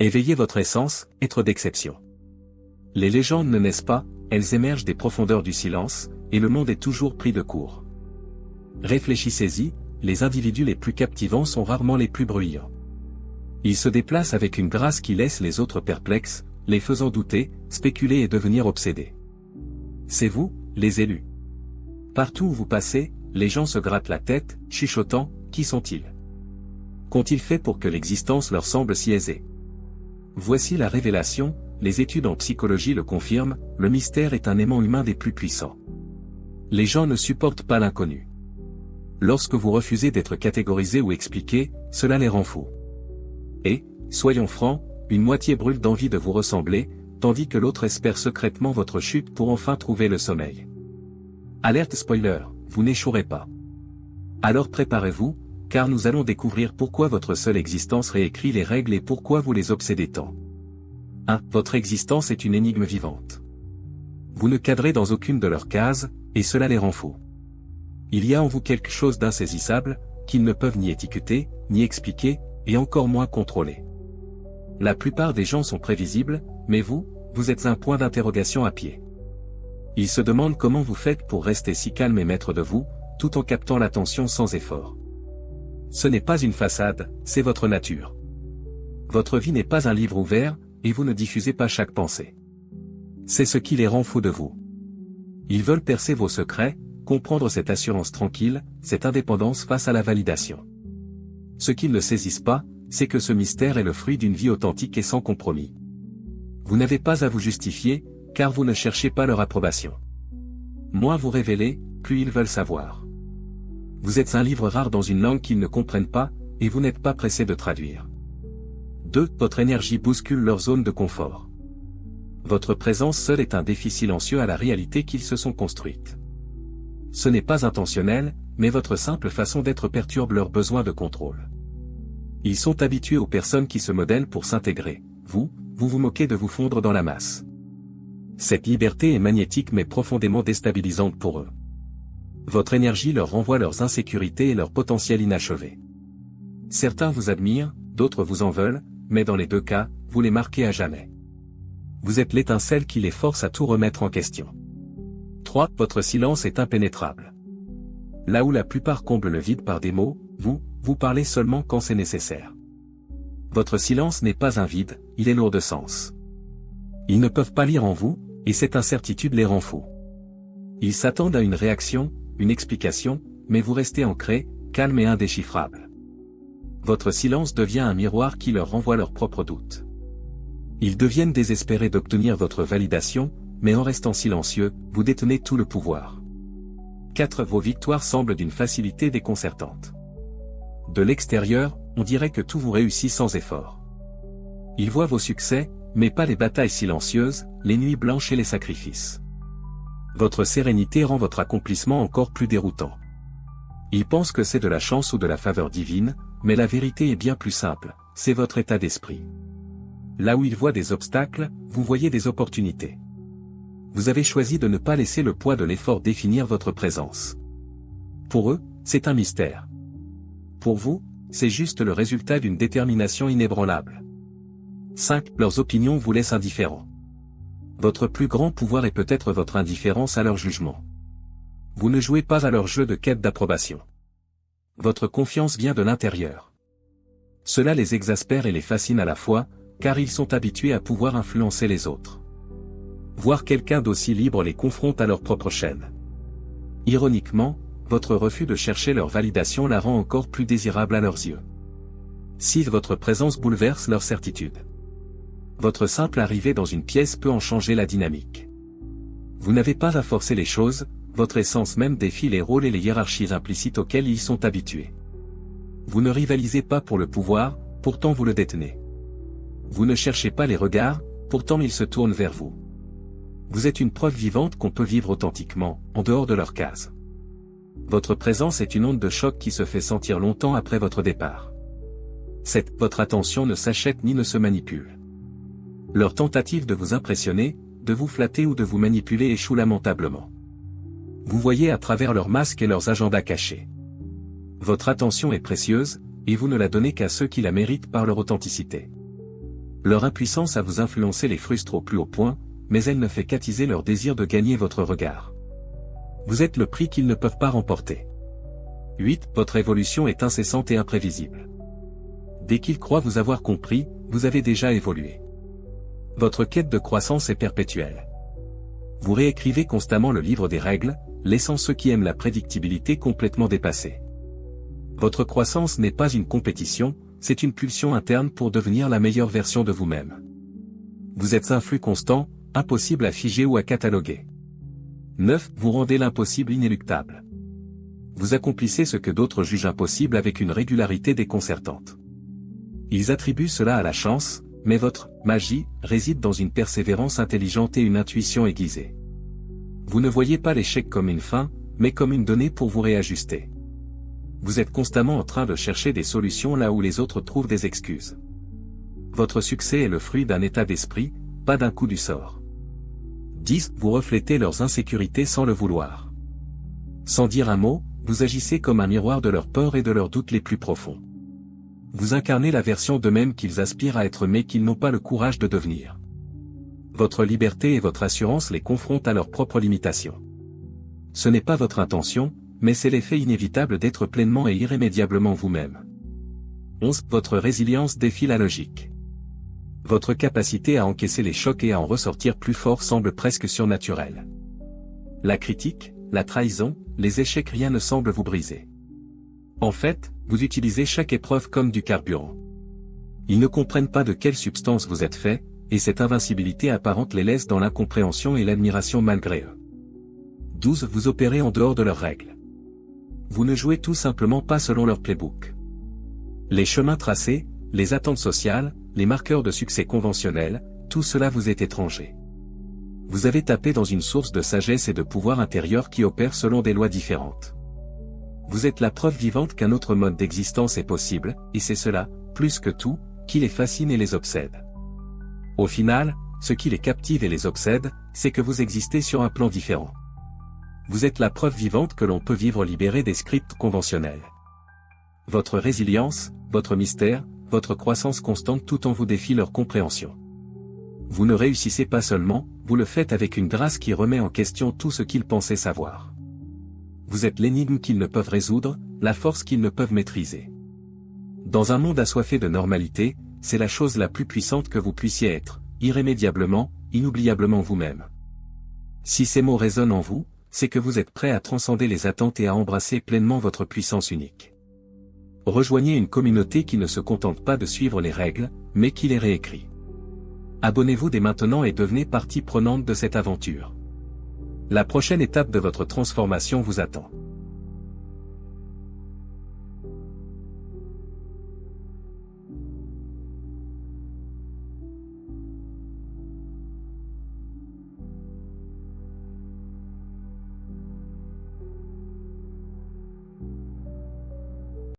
Éveillez votre essence, être d'exception. Les légendes ne naissent pas, elles émergent des profondeurs du silence, et le monde est toujours pris de court. Réfléchissez-y, les individus les plus captivants sont rarement les plus bruyants. Ils se déplacent avec une grâce qui laisse les autres perplexes, les faisant douter, spéculer et devenir obsédés. C'est vous, les élus. Partout où vous passez, les gens se grattent la tête, chuchotant, qui sont-ils? Qu'ont-ils fait pour que l'existence leur semble si aisée? Voici la révélation, les études en psychologie le confirment, le mystère est un aimant humain des plus puissants. Les gens ne supportent pas l'inconnu. Lorsque vous refusez d'être catégorisé ou expliqué, cela les rend fous. Et, soyons francs, une moitié brûle d'envie de vous ressembler, tandis que l'autre espère secrètement votre chute pour enfin trouver le sommeil. Alerte spoiler, vous n'échouerez pas. Alors préparez-vous, car nous allons découvrir pourquoi votre seule existence réécrit les règles et pourquoi vous les obsédez tant. 1. Votre existence est une énigme vivante. Vous ne cadrez dans aucune de leurs cases, et cela les rend fous. Il y a en vous quelque chose d'insaisissable, qu'ils ne peuvent ni étiqueter, ni expliquer, et encore moins contrôler. La plupart des gens sont prévisibles, mais vous êtes un point d'interrogation à pied. Ils se demandent comment vous faites pour rester si calme et maître de vous, tout en captant l'attention sans effort. Ce n'est pas une façade, c'est votre nature. Votre vie n'est pas un livre ouvert, et vous ne diffusez pas chaque pensée. C'est ce qui les rend fous de vous. Ils veulent percer vos secrets, comprendre cette assurance tranquille, cette indépendance face à la validation. Ce qu'ils ne saisissent pas, c'est que ce mystère est le fruit d'une vie authentique et sans compromis. Vous n'avez pas à vous justifier, car vous ne cherchez pas leur approbation. Moins vous révélez, plus ils veulent savoir. Vous êtes un livre rare dans une langue qu'ils ne comprennent pas, et vous n'êtes pas pressé de traduire. 2. Votre énergie bouscule leur zone de confort. Votre présence seule est un défi silencieux à la réalité qu'ils se sont construite. Ce n'est pas intentionnel, mais votre simple façon d'être perturbe leur besoin de contrôle. Ils sont habitués aux personnes qui se modèlent pour s'intégrer. Vous vous moquez de vous fondre dans la masse. Cette liberté est magnétique mais profondément déstabilisante pour eux. Votre énergie leur renvoie leurs insécurités et leur potentiel inachevé. Certains vous admirent, d'autres vous en veulent, mais dans les deux cas, vous les marquez à jamais. Vous êtes l'étincelle qui les force à tout remettre en question. 3. Votre silence est impénétrable. Là où la plupart comblent le vide par des mots, vous parlez seulement quand c'est nécessaire. Votre silence n'est pas un vide, il est lourd de sens. Ils ne peuvent pas lire en vous, et cette incertitude les rend fous. Ils s'attendent à une réaction, une explication, mais vous restez ancré, calme et indéchiffrable. Votre silence devient un miroir qui leur renvoie leurs propres doutes. Ils deviennent désespérés d'obtenir votre validation, mais en restant silencieux, vous détenez tout le pouvoir. 4. Vos victoires semblent d'une facilité déconcertante. De l'extérieur, on dirait que tout vous réussit sans effort. Ils voient vos succès, mais pas les batailles silencieuses, les nuits blanches et les sacrifices. Votre sérénité rend votre accomplissement encore plus déroutant. Ils pensent que c'est de la chance ou de la faveur divine, mais la vérité est bien plus simple, c'est votre état d'esprit. Là où ils voient des obstacles, vous voyez des opportunités. Vous avez choisi de ne pas laisser le poids de l'effort définir votre présence. Pour eux, c'est un mystère. Pour vous, c'est juste le résultat d'une détermination inébranlable. 5. Leurs opinions vous laissent indifférent. Votre plus grand pouvoir est peut-être votre indifférence à leur jugement. Vous ne jouez pas à leur jeu de quête d'approbation. Votre confiance vient de l'intérieur. Cela les exaspère et les fascine à la fois, car ils sont habitués à pouvoir influencer les autres. Voir quelqu'un d'aussi libre les confronte à leur propre chaîne. Ironiquement, votre refus de chercher leur validation la rend encore plus désirable à leurs yeux. 6. Votre présence bouleverse leur certitude. Votre simple arrivée dans une pièce peut en changer la dynamique. Vous n'avez pas à forcer les choses, votre essence même défie les rôles et les hiérarchies implicites auxquelles ils sont habitués. Vous ne rivalisez pas pour le pouvoir, pourtant vous le détenez. Vous ne cherchez pas les regards, pourtant ils se tournent vers vous. Vous êtes une preuve vivante qu'on peut vivre authentiquement, en dehors de leur case. Votre présence est une onde de choc qui se fait sentir longtemps après votre départ. 7. Votre attention ne s'achète ni ne se manipule. Leur tentative de vous impressionner, de vous flatter ou de vous manipuler échoue lamentablement. Vous voyez à travers leurs masques et leurs agendas cachés. Votre attention est précieuse, et vous ne la donnez qu'à ceux qui la méritent par leur authenticité. Leur impuissance à vous influencer les frustre au plus haut point, mais elle ne fait qu'attiser leur désir de gagner votre regard. Vous êtes le prix qu'ils ne peuvent pas remporter. 8. Votre évolution est incessante et imprévisible. Dès qu'ils croient vous avoir compris, vous avez déjà évolué. Votre quête de croissance est perpétuelle. Vous réécrivez constamment le livre des règles, laissant ceux qui aiment la prédictibilité complètement dépassés. Votre croissance n'est pas une compétition, c'est une pulsion interne pour devenir la meilleure version de vous-même. Vous êtes un flux constant, impossible à figer ou à cataloguer. 9. Vous rendez l'impossible inéluctable. Vous accomplissez ce que d'autres jugent impossible avec une régularité déconcertante. Ils attribuent cela à la chance, mais votre magie réside dans une persévérance intelligente et une intuition aiguisée. Vous ne voyez pas l'échec comme une fin, mais comme une donnée pour vous réajuster. Vous êtes constamment en train de chercher des solutions là où les autres trouvent des excuses. Votre succès est le fruit d'un état d'esprit, pas d'un coup du sort. 10. Vous reflétez leurs insécurités sans le vouloir. Sans dire un mot, vous agissez comme un miroir de leurs peurs et de leurs doutes les plus profonds. Vous incarnez la version d'eux-mêmes qu'ils aspirent à être mais qu'ils n'ont pas le courage de devenir. Votre liberté et votre assurance les confrontent à leurs propres limitations. Ce n'est pas votre intention, mais c'est l'effet inévitable d'être pleinement et irrémédiablement vous-même. 11. Votre résilience défie la logique. Votre capacité à encaisser les chocs et à en ressortir plus fort semble presque surnaturelle. La critique, la trahison, les échecs, rien ne semble vous briser. En fait, vous utilisez chaque épreuve comme du carburant. Ils ne comprennent pas de quelle substance vous êtes fait, et cette invincibilité apparente les laisse dans l'incompréhension et l'admiration malgré eux. 12. Vous opérez en dehors de leurs règles. Vous ne jouez tout simplement pas selon leur playbook. Les chemins tracés, les attentes sociales, les marqueurs de succès conventionnels, tout cela vous est étranger. Vous avez tapé dans une source de sagesse et de pouvoir intérieur qui opère selon des lois différentes. Vous êtes la preuve vivante qu'un autre mode d'existence est possible, et c'est cela, plus que tout, qui les fascine et les obsède. Au final, ce qui les captive et les obsède, c'est que vous existez sur un plan différent. Vous êtes la preuve vivante que l'on peut vivre libéré des scripts conventionnels. Votre résilience, votre mystère, votre croissance constante tout en vous défie leur compréhension. Vous ne réussissez pas seulement, vous le faites avec une grâce qui remet en question tout ce qu'ils pensaient savoir. Vous êtes l'énigme qu'ils ne peuvent résoudre, la force qu'ils ne peuvent maîtriser. Dans un monde assoiffé de normalité, c'est la chose la plus puissante que vous puissiez être, irrémédiablement, inoubliablement vous-même. Si ces mots résonnent en vous, c'est que vous êtes prêt à transcender les attentes et à embrasser pleinement votre puissance unique. Rejoignez une communauté qui ne se contente pas de suivre les règles, mais qui les réécrit. Abonnez-vous dès maintenant et devenez partie prenante de cette aventure. La prochaine étape de votre transformation vous attend.